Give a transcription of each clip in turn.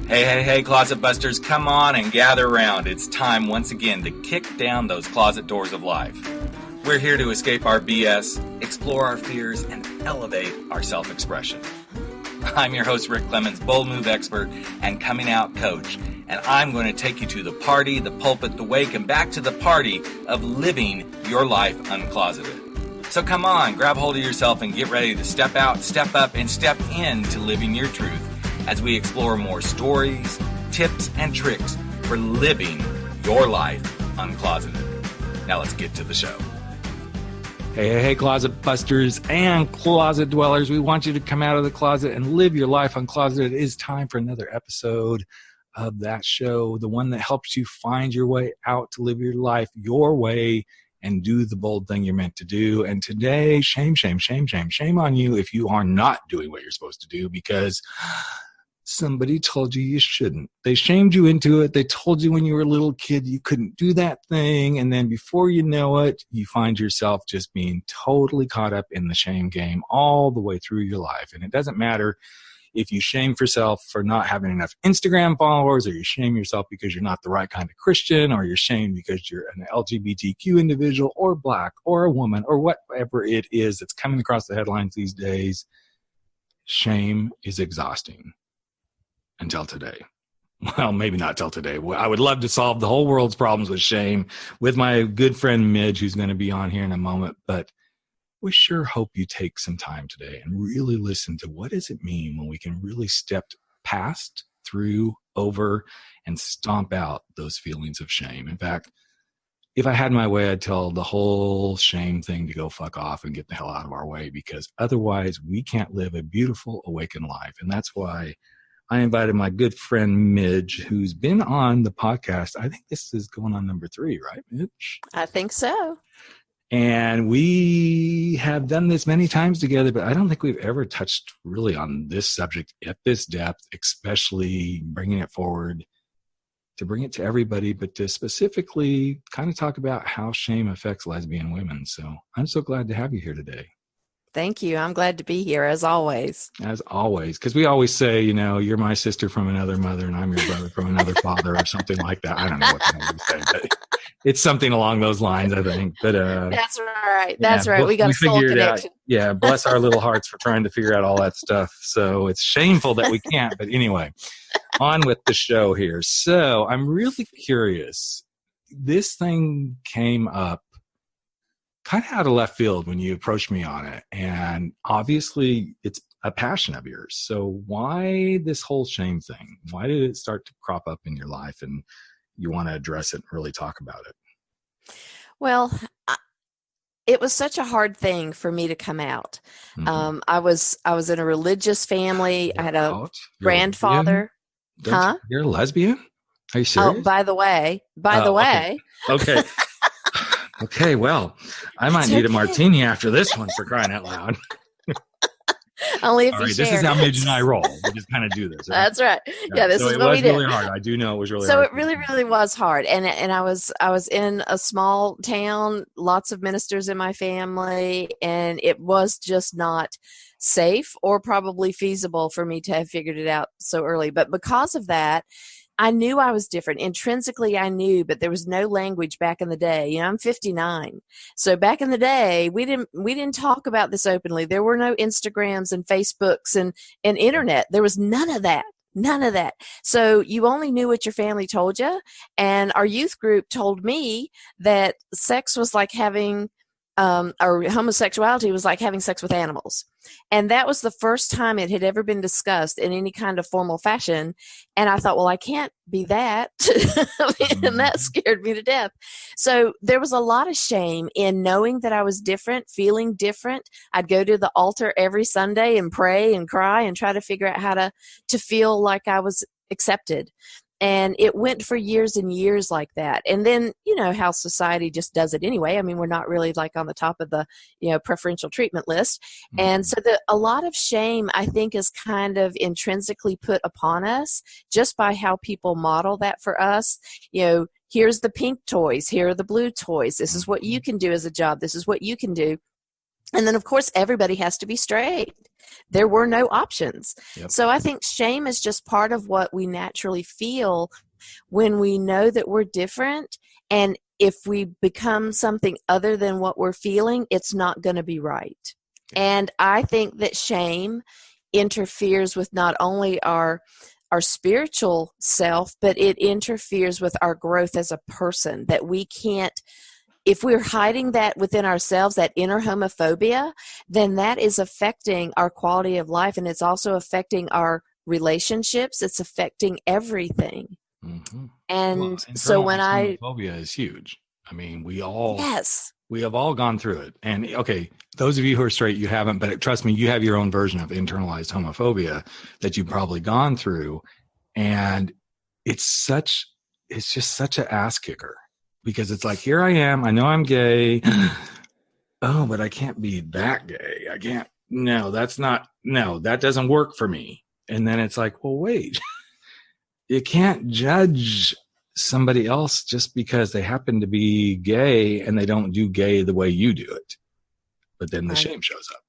Hey, Closet Busters, come on and gather around. It's time once again to kick down those closet doors of life. We're here to escape our BS, explore our fears, and elevate our self-expression. I'm your host, Rick Clemens, bold move expert and coming out coach, and I'm going to take you to the party, the pulpit, the wake, and back to the party of living your life uncloseted. So come on, grab hold of yourself and get ready to step out, step up, and step into living your truth as we explore more stories, tips, and tricks for living your life uncloseted. Now let's get to the show. Hey, Closet Busters and Closet Dwellers. We want you to come out of the closet and live your life uncloseted. It is time for another episode of that show, the one that helps you find your way out to live your life your way and do the bold thing you're meant to do. And today, shame on you if you are not doing what you're supposed to do because somebody told you shouldn't. They shamed you into it. They told you when you were a little kid you couldn't do that thing. And then before you know it, you find yourself just being totally caught up in the shame game all the way through your life. And it doesn't matter if you shame yourself for not having enough Instagram followers, or you shame yourself because you're not the right kind of Christian, or you're shamed because you're an LGBTQ individual or black or a woman or whatever it is that's coming across the headlines these days. Shame is exhausting. Until today. Well, maybe not till today. I would love to solve the whole world's problems with shame with my good friend Midge, who's going to be on here in a moment. But we sure hope you take some time today and really listen to what does it mean when we can really step past, through, over, and stomp out those feelings of shame. In fact, if I had my way, I'd tell the whole shame thing to go fuck off and get the hell out of our way, because otherwise we can't live a beautiful, awakened life. And that's why I invited my good friend Midge, who's been on the podcast. I think this is going on number 3, right, Midge? I think so. And we have done this many times together, but I don't think we've ever touched really on this subject at this depth, especially bringing it forward to bring it to everybody, but to specifically kind of talk about how shame affects lesbian women. So I'm so glad to have you here today. Thank you. I'm glad to be here, as always. As always, because we always say, you know, you're my sister from another mother and I'm your brother from another father or something like that. I don't know what the hell we say, but it's something along those lines, I think. But that's right. That's right. We got a soul connection. Yeah, bless our little hearts for trying to figure out all that stuff. So it's shameful that we can't. But anyway, on with the show here. So I'm really curious. This thing came up kind of out of left field when you approached me on it. And obviously it's a passion of yours. So why this whole shame thing? Why did it start to crop up in your life and you want to address it and really talk about it? Well, it was such a hard thing for me to come out. Mm-hmm. I was in a religious family. I had a grandfather. You're a lesbian? Are you serious? Oh, by the way. Okay. Okay, well, I might need a martini after this one, for crying out loud. Only if all you right, share. This is how Midge and I roll. We just kind of do this. Right? That's right. Yeah, this so is what we did. It was really hard. I do know it was really hard. So it really was hard. And I was in a small town, lots of ministers in my family, and it was just not safe or probably feasible for me to have figured it out so early. But because of that, I knew I was different. Intrinsically, I knew, but there was no language back in the day. You know, I'm 59. So back in the day, we didn't talk about this openly. There were no Instagrams and Facebooks and internet. There was none of that. None of that. So you only knew what your family told you. And our youth group told me that sex was like having or homosexuality was like having sex with animals. And that was the first time it had ever been discussed in any kind of formal fashion. And I thought, well, I can't be that. And that scared me to death. So there was a lot of shame in knowing that I was different, feeling different. I'd go to the altar every Sunday and pray and cry and try to figure out how to feel like I was accepted. And it went for years and years like that. And then, you know, how society just does it anyway. I mean, we're not really like on the top of the, you know, preferential treatment list. Mm-hmm. And so a lot of shame, I think, is kind of intrinsically put upon us just by how people model that for us. You know, here's the pink toys. Here are the blue toys. This is what you can do as a job. This is what you can do. And then, of course, everybody has to be straight. There were no options. Yep. So I think shame is just part of what we naturally feel when we know that we're different. And if we become something other than what we're feeling, it's not going to be right. And I think that shame interferes with not only our spiritual self, but it interferes with our growth as a person, that we can't, if we're hiding that within ourselves, that inner homophobia, then that is affecting our quality of life, and it's also affecting our relationships. It's affecting everything. Mm-hmm. And so when homophobia is huge. I mean, we have all gone through it. And okay, those of you who are straight, you haven't, but trust me, you have your own version of internalized homophobia that you've probably gone through. And it's just such an ass kicker, because it's like, here I am, I know I'm gay. Oh, but I can't be that gay. I can't, that doesn't work for me. And then it's like, well, wait, you can't judge somebody else just because they happen to be gay and they don't do gay the way you do it. But then the shame shows up.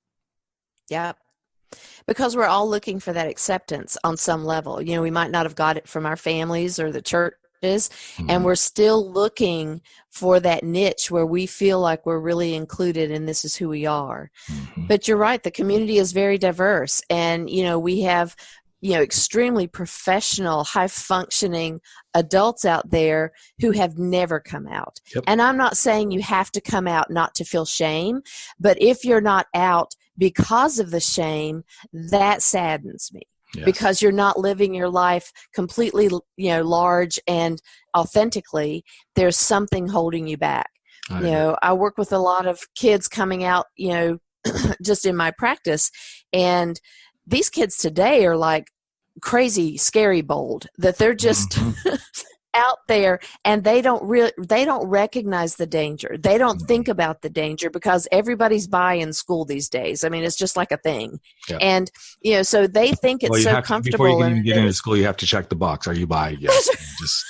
Yeah. Because we're all looking for that acceptance on some level. You know, we might not have got it from our families or the churches, mm-hmm. and we're still looking for that niche where we feel like we're really included and this is who we are. Mm-hmm. But you're right, the community is very diverse, and, you know, we have, you know, extremely professional, high-functioning adults out there who have never come out. Yep. And I'm not saying you have to come out not to feel shame, but if you're not out because of the shame, that saddens me. Yes. Because you're not living your life completely, you know, large and authentically. There's something holding you back. You know, I work with a lot of kids coming out, you know, just in my practice, and these kids today are like crazy, scary bold, that they're just mm-hmm. out there, and they don't recognize the danger. They don't mm-hmm. think about the danger because everybody's bi in school these days. I mean, it's just like a thing. Yeah. And, you know, so they think it's so comfortable. Before you can even get into school, you have to check the box. Are you bi? Yes. Just,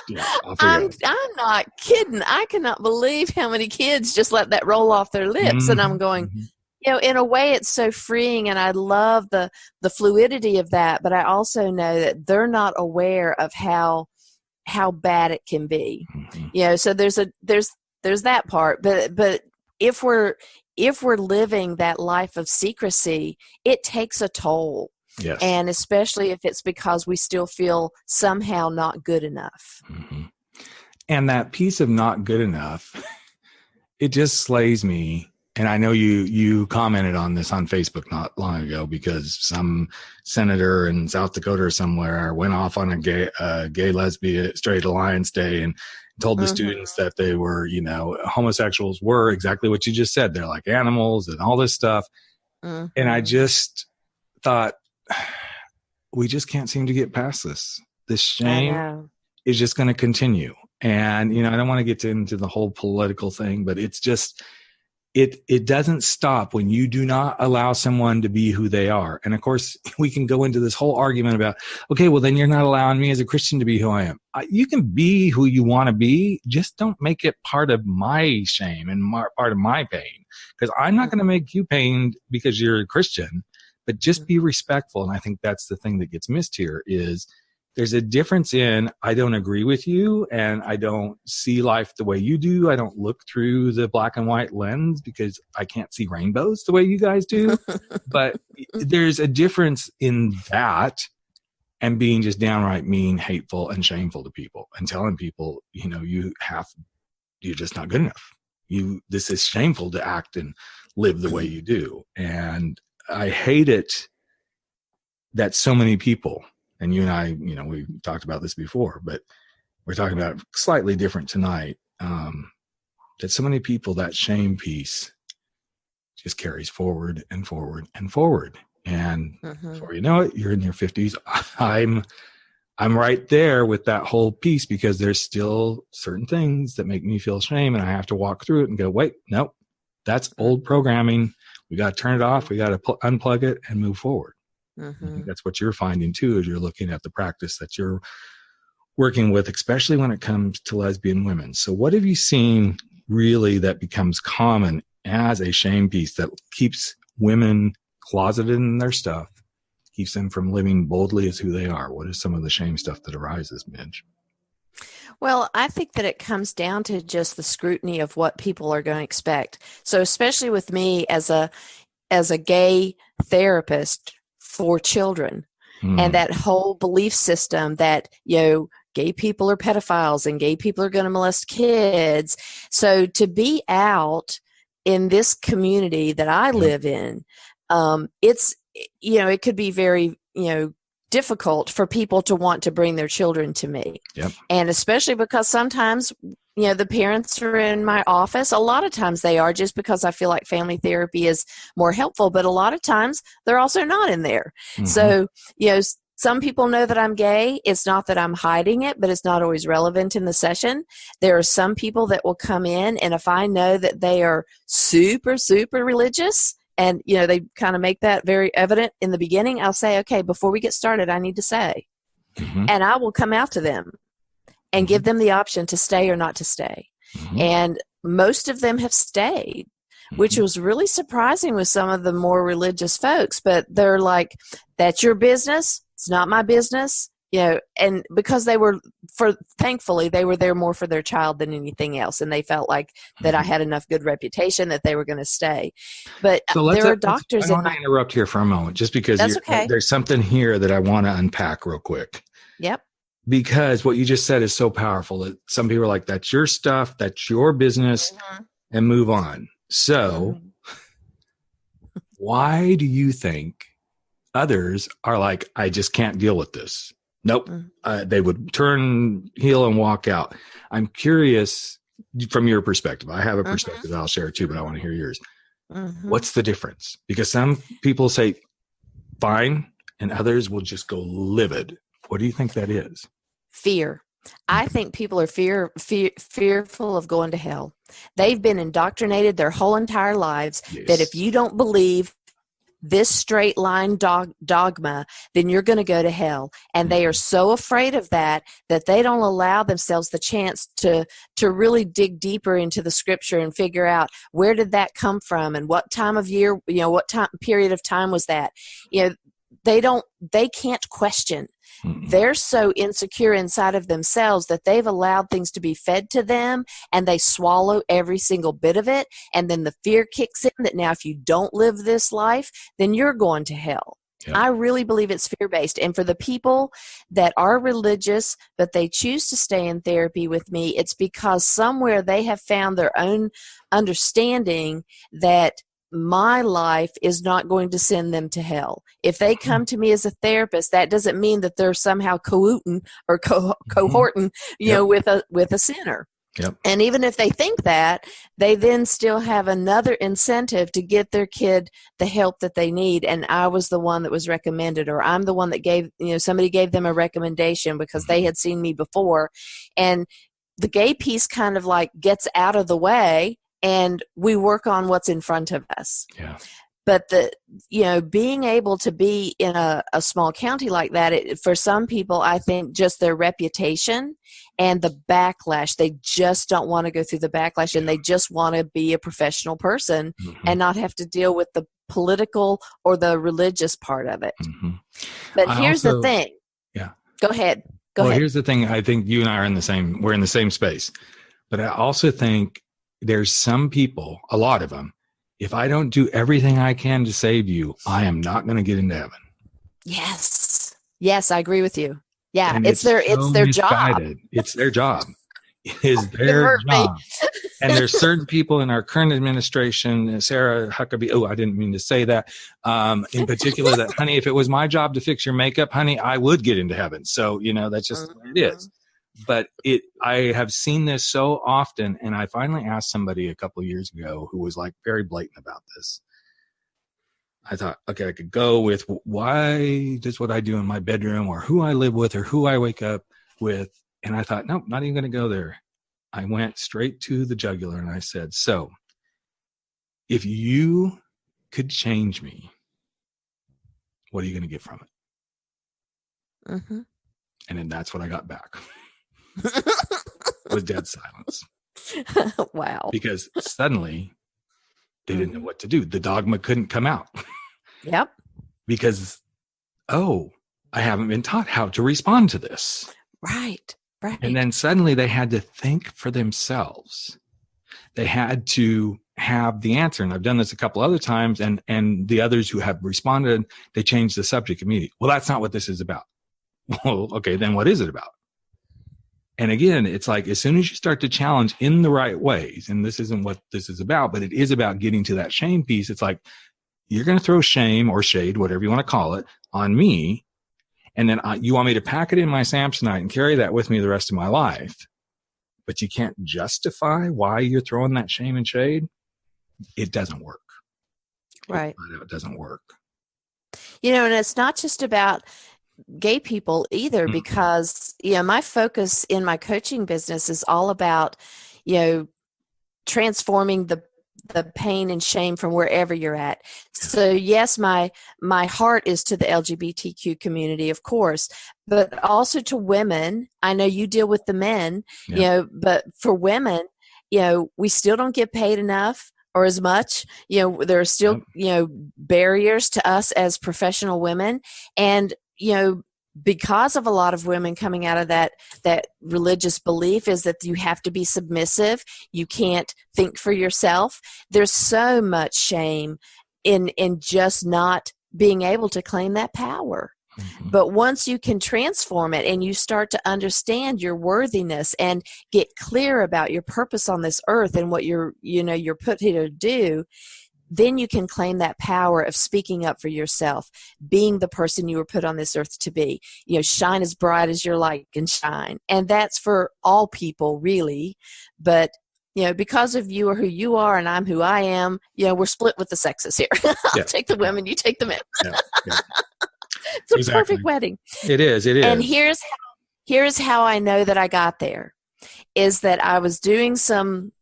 yeah, I'm not kidding. I cannot believe how many kids just let that roll off their lips. Mm-hmm. And I'm going, mm-hmm. you know, in a way it's so freeing, and I love the fluidity of that, but I also know that they're not aware of how bad it can be. Mm-hmm. You know, so there's that part, but if we're living that life of secrecy, it takes a toll. Yes. And especially if it's because we still feel somehow not good enough. Mm-hmm. And that piece of not good enough, it just slays me. And I know you commented on this on Facebook not long ago, because some senator in South Dakota or somewhere went off on a gay lesbian straight alliance day and told the mm-hmm. students that they were, you know, homosexuals were exactly what you just said. They're like animals and all this stuff. Mm-hmm. And I just thought, we just can't seem to get past this. This shame is just going to continue. And, you know, I don't want to get into the whole political thing, but it's just, it doesn't stop when you do not allow someone to be who they are. And of course, we can go into this whole argument about, okay, well, then you're not allowing me as a Christian to be who I am. You can be who you want to be. Just don't make it part of my shame and part of my pain, because I'm not going to make you pain because you're a Christian, but just be respectful. And I think that's the thing that gets missed here is there's a difference in, I don't agree with you and I don't see life the way you do. I don't look through the black and white lens because I can't see rainbows the way you guys do. But there's a difference in that and being just downright mean, hateful, and shameful to people and telling people, you know, you're just not good enough. This is shameful to act and live the way you do. And I hate it that so many people, and you and I, you know, we talked about this before, but we're talking about slightly different tonight, that so many people, that shame piece just carries forward and forward and forward. And before you know it, you're in your 50s. I'm right there with that whole piece, because there's still certain things that make me feel shame, and I have to walk through it and go, wait, nope, that's old programming. We got to turn it off. We got to unplug it and move forward. I think that's what you're finding too, as you're looking at the practice that you're working with, especially when it comes to lesbian women. So what have you seen really that becomes common as a shame piece that keeps women closeted in their stuff, keeps them from living boldly as who they are? What is some of the shame stuff that arises, Midge? Well, I think that it comes down to just the scrutiny of what people are going to expect. So especially with me as a gay therapist for children, and that whole belief system that, gay people are pedophiles and gay people are going to molest kids. So to be out in this community that I live in, it's, it could be very, difficult for people to want to bring their children to me. Yep. And especially because sometimes, the parents are in my office. A lot of times they are, just because I feel like family therapy is more helpful, but a lot of times they're also not in there. Mm-hmm. So, some people know that I'm gay. It's not that I'm hiding it, but it's not always relevant in the session. There are some people that will come in, and if I know that they are super, super religious, and, they kind of make that very evident in the beginning, I'll say, okay, before we get started, I need to say. Mm-hmm. And I will come out to them and give them the option to stay or not to stay. Mm-hmm. And most of them have stayed, which was really surprising with some of the more religious folks. But they're like, that's your business. It's not my business. And because thankfully, they were there more for their child than anything else. And they felt like that I had enough good reputation that they were going to stay. But there are doctors. I want to interrupt here for a moment, just because okay. There's something here that I want to unpack real quick. Yep. Because what you just said is so powerful that some people are like, that's your stuff, that's your business, and move on. So why do you think others are like, I just can't deal with this? Nope. They would turn heel and walk out. I'm curious from your perspective. I have a perspective that I'll share too, but I want to hear yours. What's the difference? Because some people say fine, and others will just go livid. What do you think that is? Fear. I think people are fearful of going to hell. They've been indoctrinated their whole entire lives that if you don't believe this straight line dogma, then you're going to go to hell. And they are so afraid of that they don't allow themselves the chance to really dig deeper into the scripture and figure out, where did that come from, and what time of year, what time period of time was that? They can't question. They're so insecure inside of themselves that they've allowed things to be fed to them, and they swallow every single bit of it. And then the fear kicks in that now if you don't live this life, then you're going to hell. Yeah. I really believe it's fear-based. And for the people that are religious, but they choose to stay in therapy with me, it's because somewhere they have found their own understanding that my life is not going to send them to hell. If they come to me as a therapist, that doesn't mean that they're somehow cohorting or cohorting, with a sinner. Yep. And even if they think that, they then still have another incentive to get their kid the help that they need. And I was the one that was recommended, or I'm the one that gave, somebody gave them a recommendation because they had seen me before. And the gay piece kind of like gets out of the way, and we work on what's in front of us. Yeah. But being able to be in a small county like that, for some people, I think just their reputation and the backlash, they just don't want to go through the backlash, and they just want to be a professional person and not have to deal with the political or the religious part of it. But here's the thing. Yeah. Go ahead. Go ahead. Here's the thing. I think you and I are we're in the same space. But I also think there's some people, a lot of them, if I don't do everything I can to save you, I am not going to get into heaven. Yes. Yes, I agree with you. Yeah, and it's their job. It's their job. It is their job. And there's certain people in our current administration, Sarah Huckabee, I didn't mean to say that, in particular, that, honey, if it was my job to fix your makeup, honey, I would get into heaven. So, that's just what it is. But I have seen this so often, and I finally asked somebody a couple of years ago who was like very blatant about this. I thought, okay, I could go with why does what I do in my bedroom, or who I live with, or who I wake up with. And I thought, nope, not even going to go there. I went straight to the jugular, and I said, so if you could change me, what are you going to get from it? And then that's what I got back. Was dead silence. Wow. Because suddenly They didn't know what to do. The dogma couldn't come out. Yep. Because, I haven't been taught how to respond to this. Right. And then suddenly they had to think for themselves. They had to have the answer. And I've done this a couple other times, and the others who have responded, they changed the subject immediately. Well, that's not what this is about. Well, okay, then what is it about? And again, it's like, as soon as you start to challenge in the right ways, and this isn't what this is about, but it is about getting to that shame piece. It's like, you're going to throw shame or shade, whatever you want to call it, on me. And then you want me to pack it in my Samsonite and carry that with me the rest of my life. But you can't justify why you're throwing that shame and shade. It doesn't work. Right. It doesn't work. And it's not just about gay people either, because my focus in my coaching business is all about transforming the pain and shame from wherever you're at. So yes, my heart is to the LGBTQ community, of course, but also to women. I know you deal with the men, but for women, we still don't get paid enough or as much. There are still barriers to us as professional women, and because of a lot of women coming out of that religious belief is that you have to be submissive, you can't think for yourself. There's so much shame in just not being able to claim that power. Mm-hmm. But once you can transform it and you start to understand your worthiness and get clear about your purpose on this earth and what you're put here to do, then you can claim that power of speaking up for yourself, being the person you were put on this earth to be. Shine as bright as your light can shine. And that's for all people, really. But, because of you or who you are and I'm who I am, we're split with the sexes here. I'll take the women, you take the men. Yeah. It's a perfect wedding. It is. And here's how I know that I got there, is that I was doing some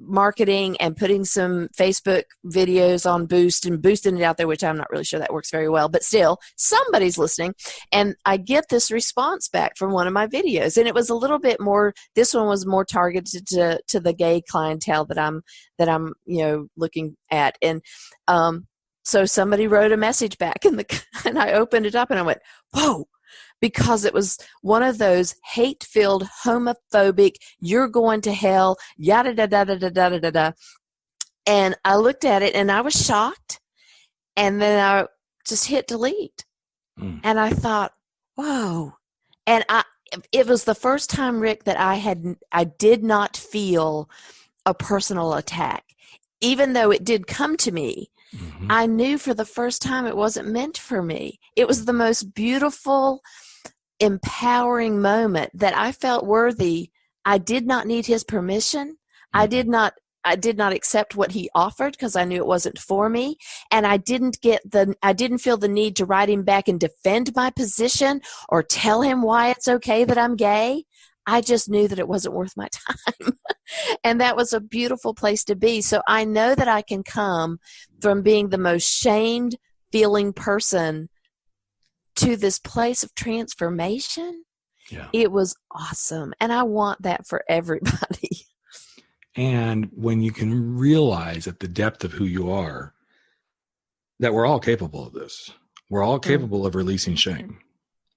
marketing and putting some Facebook videos on Boost and boosting it out there, which I'm not really sure that works very well, but still somebody's listening. And I get this response back from one of my videos, and it was a little bit more, this one was more targeted to the gay clientele that I'm looking at. And, so somebody wrote a message back and I opened it up and I went, whoa, because it was one of those hate-filled, homophobic, you're going to hell, yada, da, da, da, da, da, da, da. And I looked at it and I was shocked. And then I just hit delete. And I thought, whoa. And it was the first time, Rick, that I did not feel a personal attack. Even though it did come to me, I knew for the first time it wasn't meant for me. It was the most beautiful, empowering moment that I felt worthy. I did not need his permission. I did not accept what he offered because I knew it wasn't for me. And I didn't feel the need to write him back and defend my position or tell him why it's okay that I'm gay. I just knew that it wasn't worth my time. And that was a beautiful place to be. So I know that I can come from being the most shamed feeling person to this place of transformation. Yeah. It was awesome. And I want that for everybody. And when you can realize at the depth of who you are, that we're all capable of this. We're all capable of releasing shame.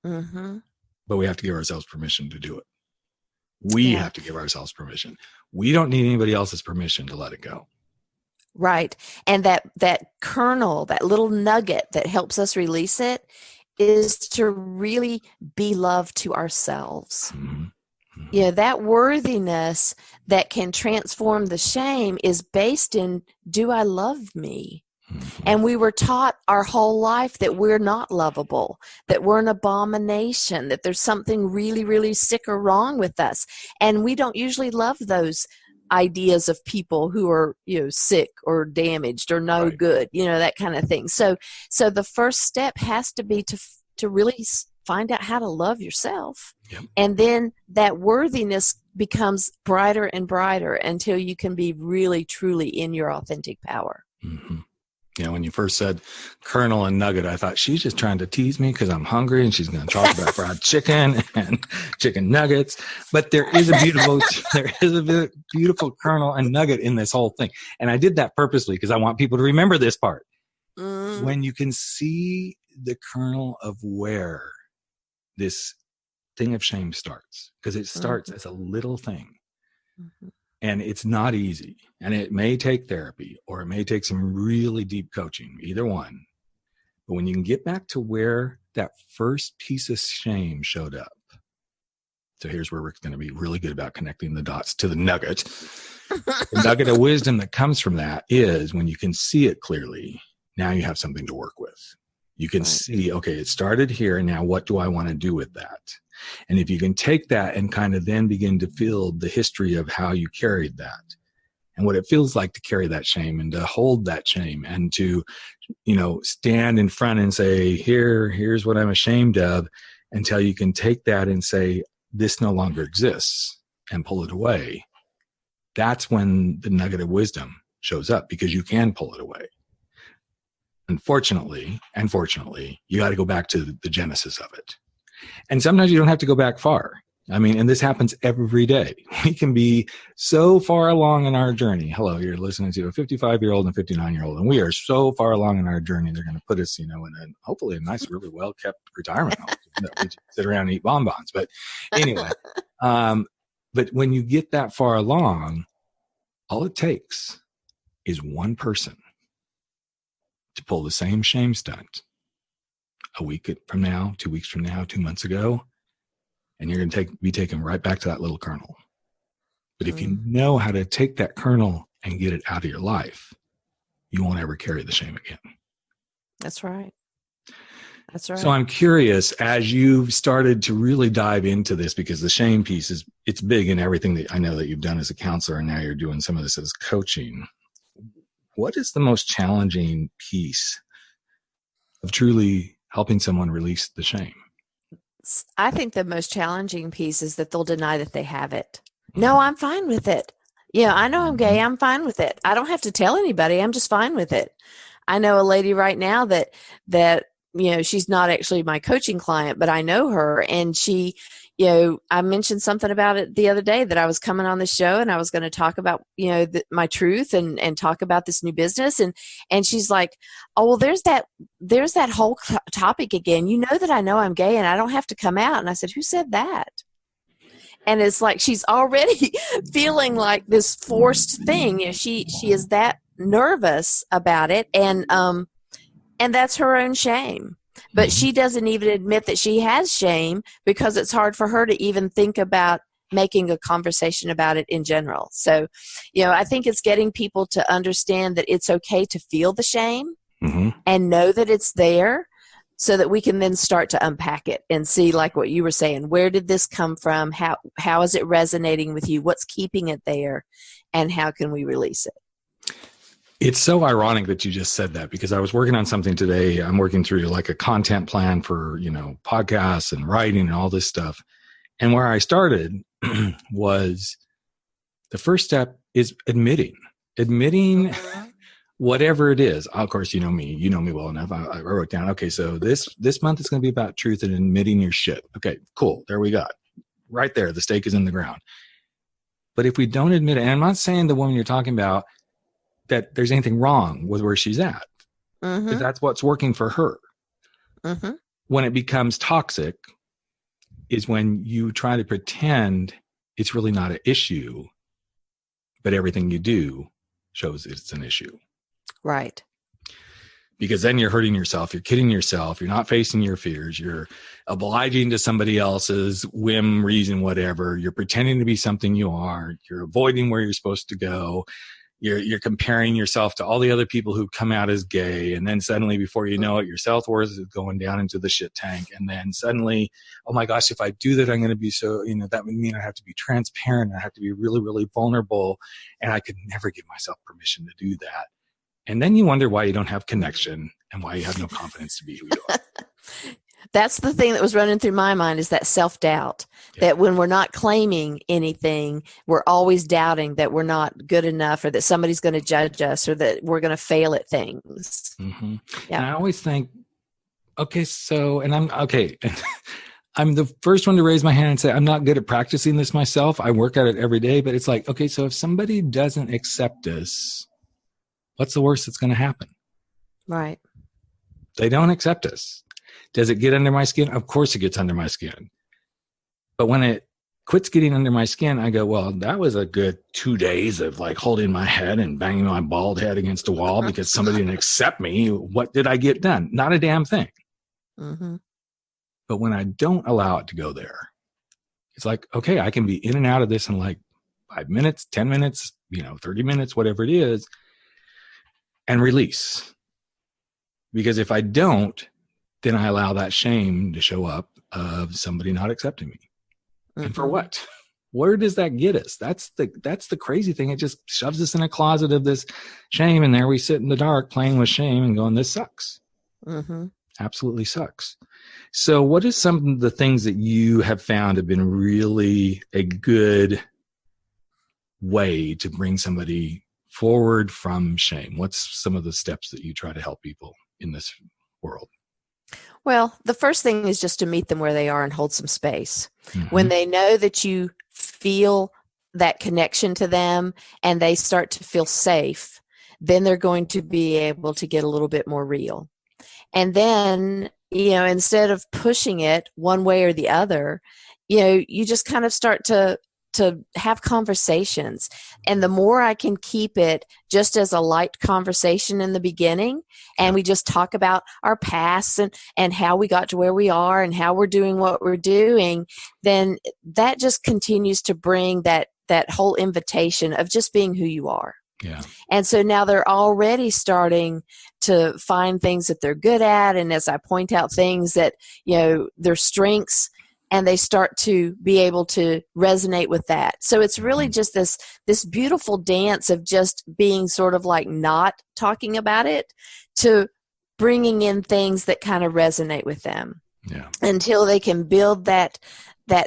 Mm-hmm. But we have to give ourselves permission to do it. We have to give ourselves permission. We don't need anybody else's permission to let it go. Right. And that kernel, that little nugget that helps us release it is to really be love to ourselves. Mm-hmm. That worthiness that can transform the shame is based in, do I love me? And we were taught our whole life that we're not lovable, that we're an abomination, that there's something really, really sick or wrong with us. And we don't usually love those ideas of people who are, sick or damaged or no good, that kind of thing. So the first step has to be to really find out how to love yourself. Yep. And then that worthiness becomes brighter and brighter until you can be really, truly in your authentic power. Mm-hmm. You know, when you first said Colonel and Nugget, I thought she's just trying to tease me because I'm hungry and she's going to talk about fried chicken and chicken nuggets. But there is a beautiful Colonel and Nugget in this whole thing. And I did that purposely because I want people to remember this part. When you can see the kernel of where this thing of shame starts, because it starts as a little thing. And it's not easy. And it may take therapy or it may take some really deep coaching, either one. But when you can get back to where that first piece of shame showed up. So here's where we're going to be really good about connecting the dots to the nugget. The nugget of wisdom that comes from that is when you can see it clearly, now you have something to work with. You can see, okay, it started here. And now what do I want to do with that? And if you can take that and kind of then begin to feel the history of how you carried that and what it feels like to carry that shame and to hold that shame and to, you know, stand in front and say, here's what I'm ashamed of, until you can take that and say, this no longer exists, and pull it away. That's when the nugget of wisdom shows up, because you can pull it away. Unfortunately, and fortunately, you got to go back to the genesis of it. And sometimes you don't have to go back far. I mean, and this happens every day. We can be so far along in our journey. Hello, you're listening to a 55-year-old and a 59-year-old, and we are so far along in our journey. They're going to put us, you know, in hopefully a nice, really well-kept retirement home. We just sit around and eat bonbons. But anyway, but when you get that far along, all it takes is one person to pull the same shame stunt a week from now, 2 weeks from now, 2 months ago, and you're going to be taken right back to that little kernel. But if you know how to take that kernel and get it out of your life, you won't ever carry the shame again. That's right. That's right. So I'm curious, as you've started to really dive into this, because the shame piece it's big in everything that I know that you've done as a counselor, and now you're doing some of this as coaching. What is the most challenging piece of truly helping someone release the shame? I think the most challenging piece is that they'll deny that they have it. No, I'm fine with it. Yeah, I know I'm gay. I'm fine with it. I don't have to tell anybody. I'm just fine with it. I know a lady right now that you know, she's not actually my coaching client, but I know her, and she, you know, I mentioned something about it the other day, that I was coming on the show and I was going to talk about, you know, my truth and talk about this new business. And she's like, oh, well, there's that whole topic again. You know that I know I'm gay and I don't have to come out. And I said, who said that? And it's like, she's already feeling like this forced thing. You know, she is that nervous about it. And that's her own shame. But she doesn't even admit that she has shame, because it's hard for her to even think about making a conversation about it in general. So, you know, I think it's getting people to understand that it's okay to feel the shame and know that it's there, so that we can then start to unpack it and see, like what you were saying, where did this come from? How is it resonating with you? What's keeping it there? And how can we release it? It's so ironic that you just said that, because I was working on something today. I'm working through like a content plan for, you know, podcasts and writing and all this stuff. And where I started was, the first step is admitting whatever it is. Of course, you know me well enough. I wrote down, okay, so this month is going to be about truth and admitting your shit. Okay, cool. There we got right there. The stake is in the ground. But if we don't admit it, and I'm not saying the woman you're talking about that there's anything wrong with where she's at, because that's what's working for her. When it becomes toxic is when you try to pretend it's really not an issue, but everything you do shows it's an issue. Right. Because then you're hurting yourself, you're kidding yourself, you're not facing your fears, you're obliging to somebody else's whim, reason, whatever. You're pretending to be something you aren't. You're avoiding where you're supposed to go. You're comparing yourself to all the other people who come out as gay. And then suddenly, before you know it, your self-worth is going down into the shit tank. And then suddenly, oh my gosh, if I do that, I'm going to be so, you know, that would mean I have to be transparent. I have to be really, really vulnerable. And I could never give myself permission to do that. And then you wonder why you don't have connection and why you have no confidence to be who you are. That's the thing that was running through my mind, is that self-doubt, That when we're not claiming anything, we're always doubting that we're not good enough, or that somebody's going to judge us, or that we're going to fail at things. Mm-hmm. Yeah. And I always think, okay, so, and I'm okay. I'm the first one to raise my hand and say, I'm not good at practicing this myself. I work at it every day, but it's like, okay, so if somebody doesn't accept us, what's the worst that's going to happen? Right. They don't accept us. Does it get under my skin? Of course it gets under my skin. But when it quits getting under my skin, I go, well, that was a good 2 days of like holding my head and banging my bald head against a wall because somebody didn't accept me. What did I get done? Not a damn thing. Mm-hmm. But when I don't allow it to go there, it's like, okay, I can be in and out of this in like 5 minutes, 10 minutes, 30 minutes, whatever it is, and release. Because if I don't, then I allow that shame to show up of somebody not accepting me. And for what? Where does that get us? That's the crazy thing. It just shoves us in a closet of this shame, and there we sit in the dark playing with shame and going, this sucks. Mm-hmm. Absolutely sucks. So what is some of the things that you have found have been really a good way to bring somebody forward from shame? What's some of the steps that you try to help people in this world? Well, the first thing is just to meet them where they are and hold some space. Mm-hmm. When they know that you feel that connection to them and they start to feel safe, then they're going to be able to get a little bit more real. And then, instead of pushing it one way or the other, you just kind of start to have conversations. And the more I can keep it just as a light conversation in the beginning, and we just talk about our past and how we got to where we are and how we're doing what we're doing, then that just continues to bring that whole invitation of just being who you are. Yeah. And so now they're already starting to find things that they're good at. And as I point out things that, their strengths, and they start to be able to resonate with that. So it's really just this beautiful dance of just being sort of like not talking about it to bringing in things that kind of resonate with them. Yeah. Until they can build that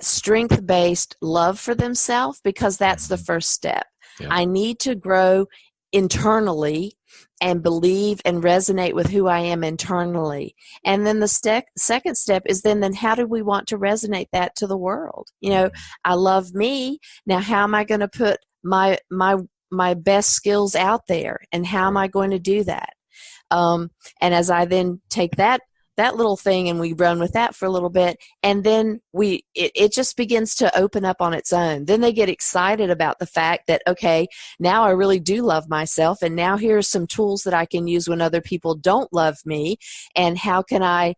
strength-based love for themselves, because that's the first step. Yeah. I need to grow internally and believe and resonate with who I am internally. And then the second step is then how do we want to resonate that to the world? I love me. Now, how am I going to put my best skills out there? And how am I going to do that? And as I then take that little thing and we run with that for a little bit, and then it just begins to open up on its own. Then they get excited about the fact that, okay, now I really do love myself, and now here's some tools that I can use when other people don't love me, and how can I,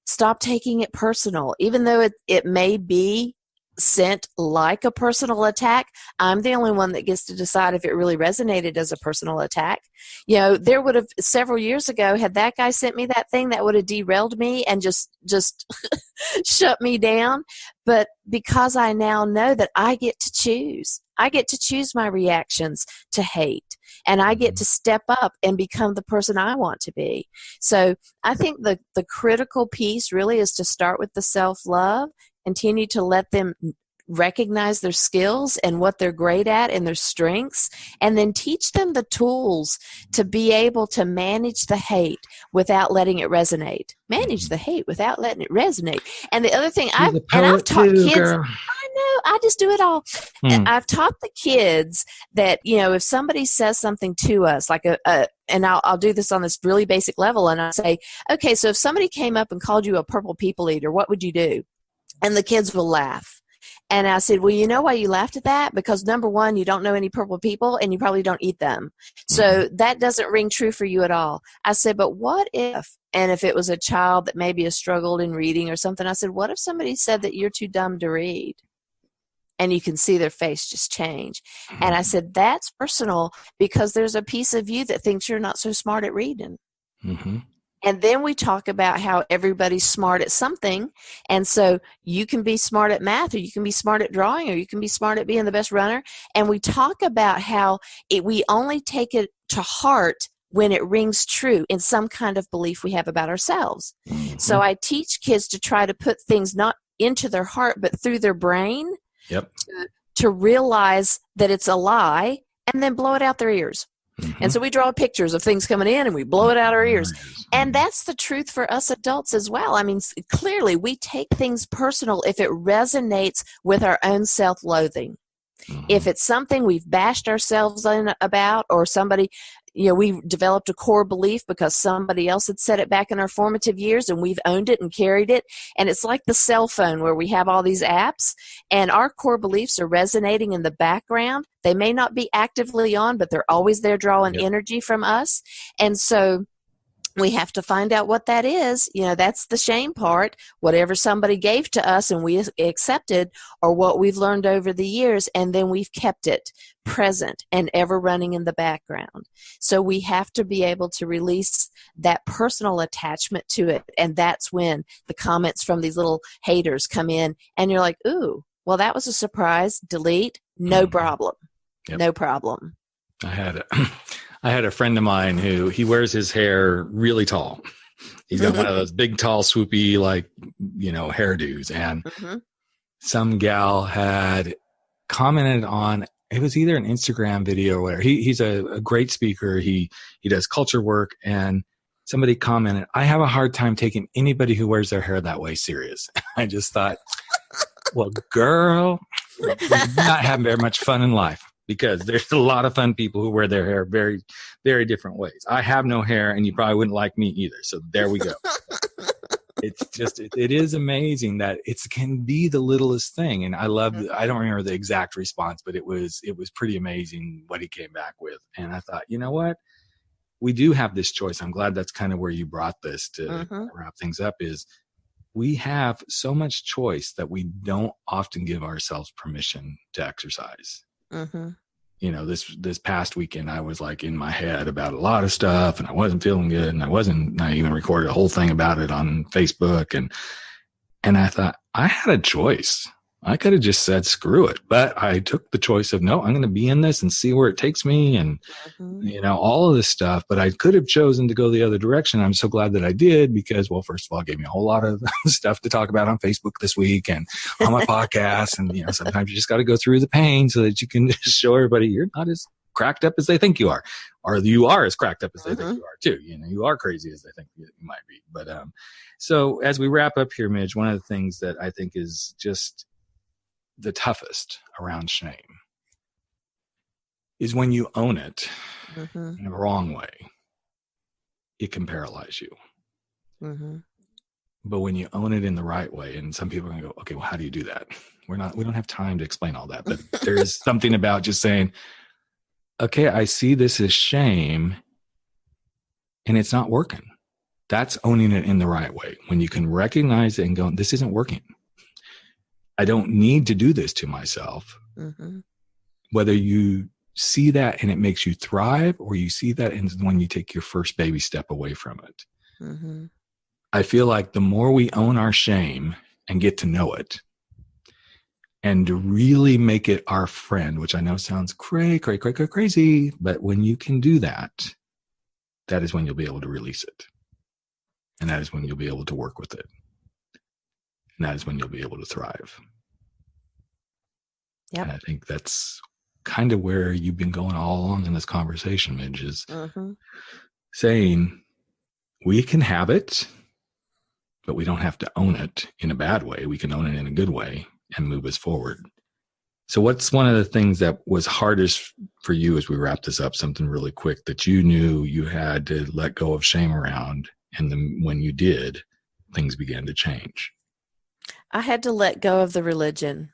stop taking it personal, even though it may be sent like a personal attack. I'm the only one that gets to decide if it really resonated as a personal attack. There would have several years ago, had that guy sent me that thing, that would have derailed me and just shut me down. But because I now know that I get to choose my reactions to hate, and I get to step up and become the person I want to be. So I think the critical piece really is to start with the self-love, continue to let them recognize their skills and what they're great at and their strengths, and then teach them the tools to be able to manage the hate without letting it resonate. Manage the hate without letting it resonate. And the other thing, I've taught kids, girl. I know, I just do it all. I've taught the kids that, if somebody says something to us, like and I'll do this on this really basic level, and I'll say, okay, so if somebody came up and called you a purple people eater, what would you do? And the kids will laugh. And I said, well, you know why you laughed at that? Because number one, you don't know any purple people and you probably don't eat them. So that doesn't ring true for you at all. I said, but what if, and if it was a child that maybe has struggled in reading or something, I said, what if somebody said that you're too dumb to read? And you can see their face just change. And I said, that's personal, because there's a piece of you that thinks you're not so smart at reading. Mm-hmm. And then we talk about how everybody's smart at something. And so you can be smart at math, or you can be smart at drawing, or you can be smart at being the best runner. And we talk about how we only take it to heart when it rings true in some kind of belief we have about ourselves. Mm-hmm. So I teach kids to try to put things not into their heart, but through their brain Yep. to realize that it's a lie and then blow it out their ears. Mm-hmm. And so we draw pictures of things coming in and we blow it out our ears. Mm-hmm. And that's the truth for us adults as well. I mean, clearly we take things personal if it resonates with our own self-loathing. Mm-hmm. If it's something we've bashed ourselves in about, or somebody, we developed a core belief because somebody else had said it back in our formative years and we've owned it and carried it. And it's like the cell phone where we have all these apps and our core beliefs are resonating in the background. They may not be actively on, but they're always there drawing energy from us. And so we have to find out what that is. That's the shame part. Whatever somebody gave to us and we accepted, or what we've learned over the years, and then we've kept it present and ever running in the background. So we have to be able to release that personal attachment to it. And that's when the comments from these little haters come in and you're like, ooh, well, that was a surprise. Delete. No problem. Yep. No problem. I had a friend of mine who he wears his hair really tall. He's got one of those big, tall, swoopy, hairdos. And some gal had commented on, it was either an Instagram video or whatever. He's a great speaker. He does culture work. And somebody commented, I have a hard time taking anybody who wears their hair that way serious. I just thought, well, girl, you're not having very much fun in life. Because there's a lot of fun people who wear their hair very, very different ways. I have no hair, and you probably wouldn't like me either. So there we go. It's just, it is amazing that it can be the littlest thing. And I don't remember the exact response, but it was pretty amazing what he came back with. And I thought, you know what? We do have this choice. I'm glad that's kind of where you brought this to wrap things up, is we have so much choice that we don't often give ourselves permission to exercise. This past weekend, I was like in my head about a lot of stuff and I wasn't feeling good, and I even recorded a whole thing about it on Facebook. And I thought I had a choice. I could have just said, screw it. But I took the choice of, no, I'm going to be in this and see where it takes me and, all of this stuff. But I could have chosen to go the other direction. I'm so glad that I did because, well, first of all, it gave me a whole lot of stuff to talk about on Facebook this week and on my podcast. And, sometimes you just got to go through the pain so that you can show everybody you're not as cracked up as they think you are, or you are as cracked up as they think you are too. You are crazy as they think you might be. But so as we wrap up here, Midge, one of the things that I think is just the toughest around shame is when you own it in a wrong way, it can paralyze you. But when you own it in the right way, and some people are going to go, okay, well, how do you do that? We don't have time to explain all that, but there is something about just saying, okay, I see this as shame and it's not working. That's owning it in the right way. When you can recognize it and go, this isn't working. I don't need to do this to myself. Whether you see that and it makes you thrive, or you see that and when you take your first baby step away from it. I feel like the more we own our shame and get to know it and to really make it our friend, which I know sounds crazy, but when you can do that, that is when you'll be able to release it. And that is when you'll be able to work with it. And that is when you'll be able to thrive. Yep. And I think that's kind of where you've been going all along in this conversation, Midge, is saying we can have it, but we don't have to own it in a bad way. We can own it in a good way and move us forward. So what's one of the things that was hardest for you as we wrap this up, something really quick that you knew you had to let go of shame around, and then when you did, things began to change? I had to let go of the religion.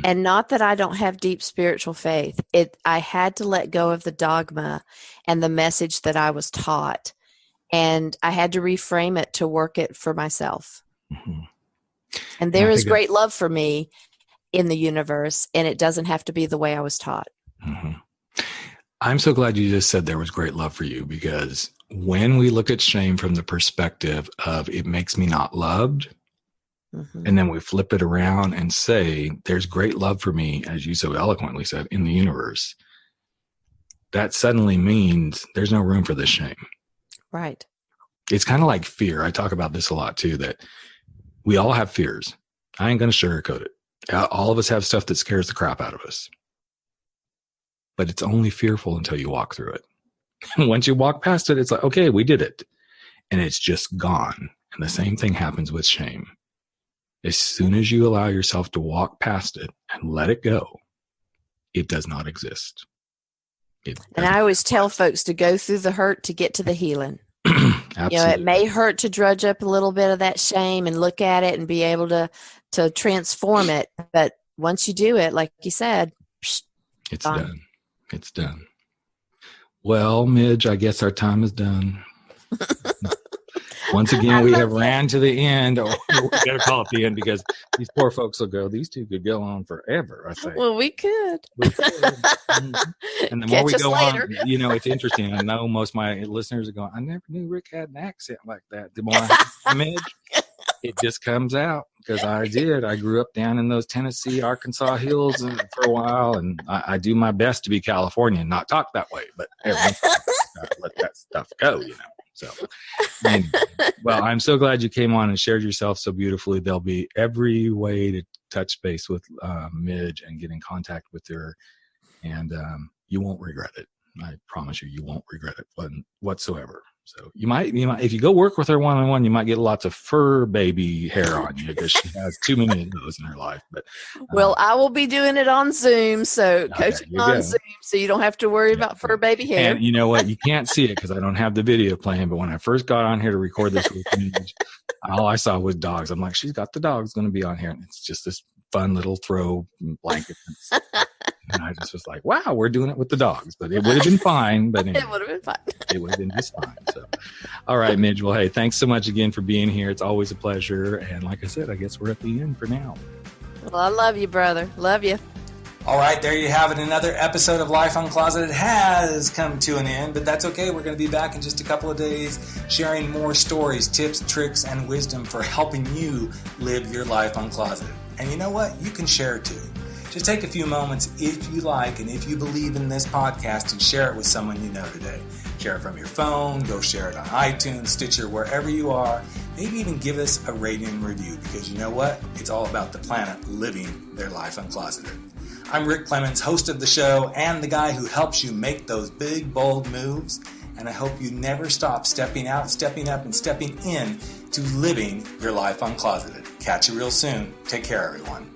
And not that I don't have deep spiritual faith. I had to let go of the dogma and the message that I was taught. And I had to reframe it to work it for myself. And there is great love for me in the universe, and it doesn't have to be the way I was taught. I'm so glad you just said there was great love for you, because when we look at shame from the perspective of it makes me not loved, and then we flip it around and say, there's great love for me, as you so eloquently said, in the universe, that suddenly means there's no room for this shame. Right. It's kind of like fear. I talk about this a lot too, that we all have fears. I ain't going to sugarcoat it. All of us have stuff that scares the crap out of us. But it's only fearful until you walk through it. Once you walk past it, it's like, okay, we did it. And it's just gone. And the same thing happens with shame. As soon as you allow yourself to walk past it and let it go, it does not exist. And I always tell folks to go through the hurt to get to the healing. Absolutely. It may hurt to drudge up a little bit of that shame and look at it and be able to transform it. But once you do it, like you said, it's done. It's done. Well, Midge, I guess our time is done. Once again, we have ran to the end. Or we got to call it the end because these poor folks will go, these two could go on forever, I think. Well, we could. Mm-hmm. And the more we go later. on, it's interesting. I know most of my listeners are going, I never knew Rick had an accent like that. The more I hear Midge, it just comes out because I did. I grew up down in those Tennessee, Arkansas hills for a while, and I do my best to be Californian, not talk that way, but everyone's let that stuff go, So, anyway, well, I'm so glad you came on and shared yourself so beautifully. There'll be every way to touch base with Midge and get in contact with her, and you won't regret it. I promise you, you won't regret it whatsoever. So you might, if you go work with her one-on-one, you might get lots of fur baby hair on you because she has too many of those in her life. But well, I will be doing it on Zoom, so coaching on Zoom, so you don't have to worry about fur baby hair. And you know what? You can't see it because I don't have the video playing. But when I first got on here to record this with Midge, all I saw was dogs. I'm like, she's got the dogs going to be on here, and it's just this fun little throw blanket. And I just was like, wow, we're doing it with the dogs. But it would have been fine. But anyway, it would have been fine. It would have been just fine. So, all right, Midge. Well, hey, thanks so much again for being here. It's always a pleasure. And like I said, I guess we're at the end for now. Well, I love you, brother. Love you. All right, there you have it. Another episode of Life Uncloseted has come to an end, but that's okay. We're going to be back in just a couple of days sharing more stories, tips, tricks, and wisdom for helping you live your life uncloseted. And you know what? You can share too. Just take a few moments if you like and if you believe in this podcast and share it with someone you know today. Share it from your phone, go share it on iTunes, Stitcher, wherever you are. Maybe even give us a rating and review because you know what? It's all about the planet living their life uncloseted. I'm Rick Clemens, host of the show and the guy who helps you make those big, bold moves. And I hope you never stop stepping out, stepping up, and stepping in to living your life uncloseted. Catch you real soon. Take care, everyone.